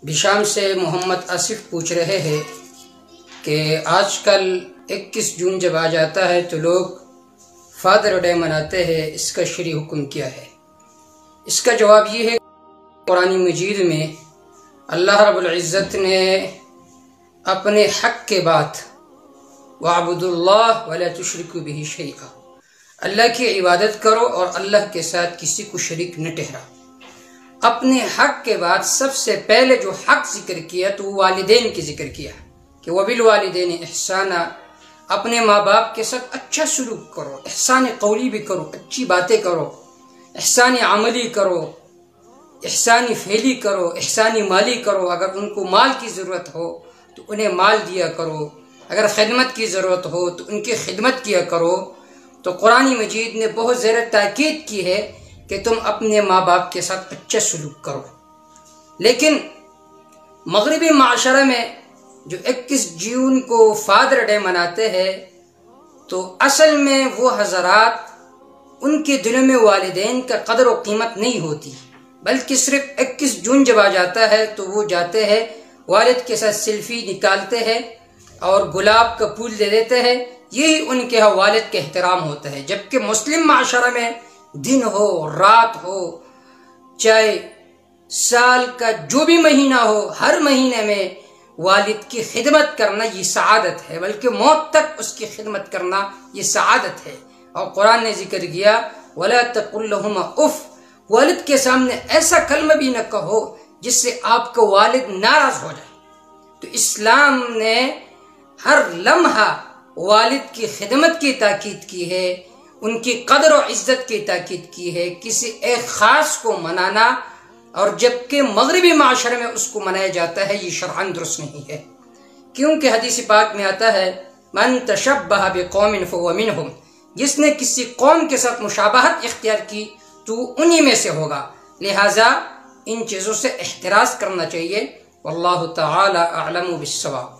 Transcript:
بشام سے محمد آصف پوچھ رہے ہیں کہ آج کل 21 جون جب آ جاتا ہے تو لوگ فادر ڈے مناتے ہیں، اس کا شرعی حکم کیا ہے؟ اس کا جواب یہ ہے کہ قرآن مجید میں اللہ رب العزت نے اپنے حق کے بعد وَاعْبُدُوا اللَّهَ وَلَا تُشْرِكُوا بِهِ شَيْئًا، اللہ کی عبادت کرو اور اللہ کے ساتھ کسی کو شریک نہ ٹھہرا۔ اپنے حق کے بعد سب سے پہلے جو حق ذکر کیا تو والدین کی ذکر کیا کہ وَبِالْوَالِدَيْنِ احسانا، اپنے ماں باپ کے ساتھ اچھا سلوک کرو، احسان قولی بھی کرو، اچھی باتیں کرو، احسان عملی کرو، احسان فعلی کرو، احسان مالی کرو۔ اگر ان کو مال کی ضرورت ہو تو انہیں مال دیا کرو، اگر خدمت کی ضرورت ہو تو ان کی خدمت کیا کرو۔ تو قرآن مجید نے بہت زیادہ تاکید کی ہے کہ تم اپنے ماں باپ کے ساتھ اچھا سلوک کرو۔ لیکن مغربی معاشرے میں جو 21 جون کو فادر ڈے مناتے ہیں تو اصل میں وہ حضرات ان کے دلوں میں والدین کا قدر و قیمت نہیں ہوتی، بلکہ صرف 21 جون جب آ جاتا ہے تو وہ جاتے ہیں والد کے ساتھ سیلفی نکالتے ہیں اور گلاب کا پھول دے دیتے ہیں، یہی ان کے ہاں والد کا احترام ہوتا ہے۔ جبکہ مسلم معاشرہ میں دن ہو رات ہو، چاہے سال کا جو بھی مہینہ ہو، ہر مہینے میں والد کی خدمت کرنا یہ سعادت ہے، بلکہ موت تک اس کی خدمت کرنا یہ سعادت ہے۔ اور قرآن نے ذکر کیا وَلَا تَقُلْ لَهُمَا اُفْ، والد کے سامنے ایسا کلمہ بھی نہ کہو جس سے آپ کا والد ناراض ہو جائے۔ تو اسلام نے ہر لمحہ والد کی خدمت کی تاکید کی ہے، ان کی قدر و عزت کی تاکید کی ہے۔ کسی ایک خاص کو منانا اور جبکہ مغربی معاشرے میں اس کو منایا جاتا ہے یہ شرعاً درست نہیں ہے، کیونکہ حدیث پاک میں آتا ہے من تشبہ بقوم فہو منہم، جس نے کسی قوم کے ساتھ مشابہت اختیار کی تو انہی میں سے ہوگا۔ لہٰذا ان چیزوں سے احتراز کرنا چاہیے۔ واللہ تعالی اعلم بالصواب۔